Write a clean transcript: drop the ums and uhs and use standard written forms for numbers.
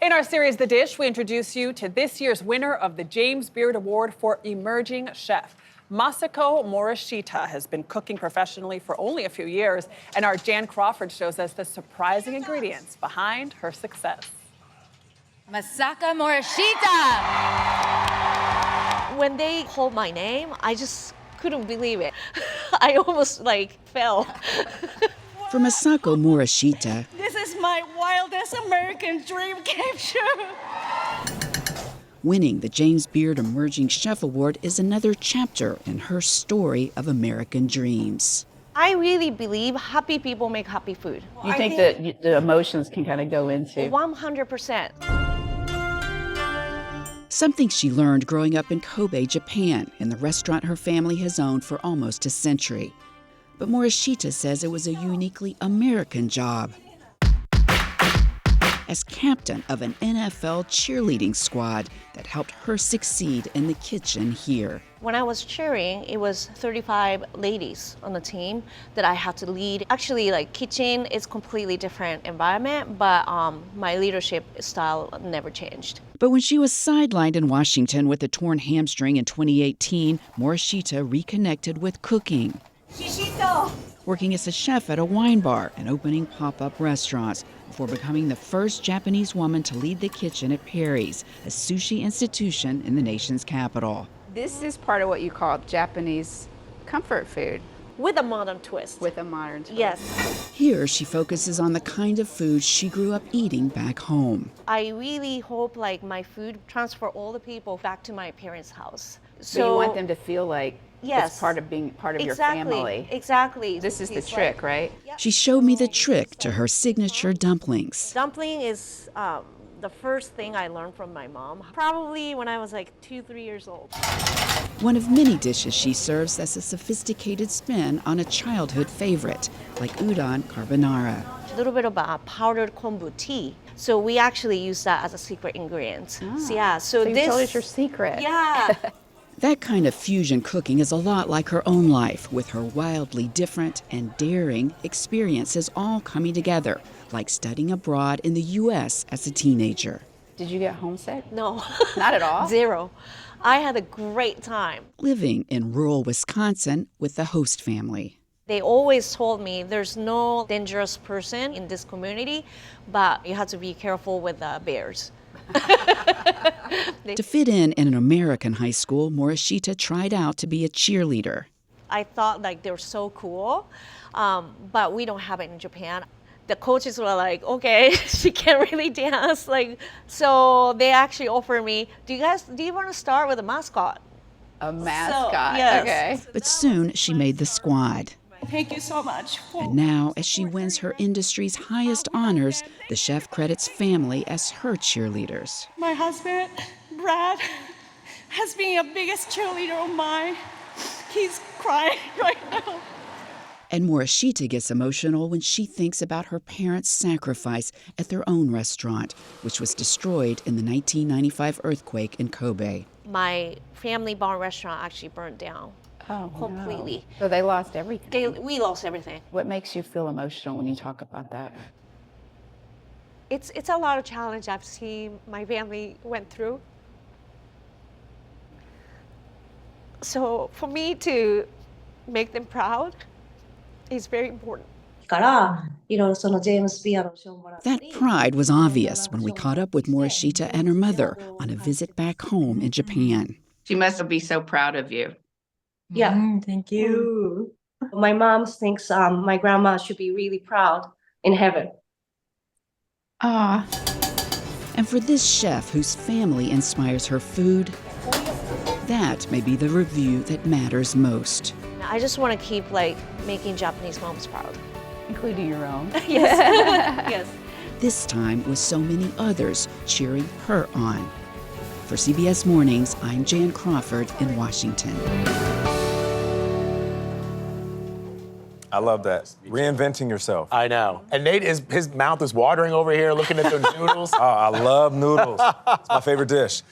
In our series, The Dish, we introduce you to this year's winner of the James Beard Award for Emerging Chef. Masako Morishita has been cooking professionally for only a few years, and our Jan Crawford shows us the surprising ingredients behind her success. Masako Morishita! When they called my name, I just couldn't believe it. I almost fell. For Masako Morishita, this is my wildest American dream came true. winning the James Beard Emerging Chef Award is another chapter in her story of American dreams. I really believe happy people make happy food. You think that the emotions can kind of go into? 100%. Something she learned growing up in Kobe, Japan, in the restaurant her family has owned for almost a century. But Morishita says it was a uniquely American job. As captain of an NFL cheerleading squad that helped her succeed in the kitchen here. When I was cheering, it was 35 ladies on the team that I had to lead. Actually, kitchen is completely different environment, but my leadership style never changed. But when she was sidelined in Washington with a torn hamstring in 2018, Morishita reconnected with cooking. Working as a chef at a wine bar and opening pop-up restaurants before becoming the first Japanese woman to lead the kitchen at Perry's, a sushi institution in the nation's capital. This is part of what you call Japanese comfort food. With a modern twist. With a modern twist. Yes. Here, she focuses on the kind of food she grew up eating back home. I really hope my food transfer all the people back to my parents' house. So you want them to feel like yes, it's part of being part of your family. Exactly. This is the trick, right? She showed me the trick to her signature dumplings. Dumpling is the first thing I learned from my mom, probably when I was 2-3 years old. One of many dishes she serves as a sophisticated spin on a childhood favorite, like udon carbonara. A little bit of powdered kombu tea. So we actually use that as a secret ingredient. Ah. So you told us your secret. Yeah. That kind of fusion cooking is a lot like her own life, with her wildly different and daring experiences all coming together, like studying abroad in the U.S. as a teenager. Did you get homesick? No. Not at all? Zero. I had a great time. Living in rural Wisconsin with the host family. They always told me there's no dangerous person in this community, but you have to be careful with bears. To fit in an American high school, Morishita tried out to be a cheerleader. I thought they were so cool, but we don't have it in Japan. The coaches were like, okay, she can't really dance. So they actually offered me, do you want to start with a mascot? A mascot, yes. Okay. But soon she made the squad. Thank you so much. And now, as she wins her industry's highest honors, the chef credits family as her cheerleaders. My husband, Brad, has been a biggest cheerleader of mine. He's crying right now. And Morishita gets emotional when she thinks about her parents' sacrifice at their own restaurant, which was destroyed in the 1995 earthquake in Kobe. My family barn restaurant actually burned down. Oh, completely. No. So they lost everything. We lost everything. What makes you feel emotional when you talk about that? It's a lot of challenge I've seen my family went through. So for me to make them proud is very important. That pride was obvious when we caught up with Morishita and her mother on a visit back home in Japan. She must be so proud of you. Yeah. Thank you. My mom thinks my grandma should be really proud in heaven. Ah. And for this chef whose family inspires her food, that may be the review that matters most. I just want to keep making Japanese moms proud. Including your own. Yes. Yes. This time with so many others cheering her on. For CBS Mornings, I'm Jan Crawford in Washington. I love that. Reinventing yourself. I know. And Nate, his mouth is watering over here looking at those noodles. Oh, I love noodles. It's my favorite dish.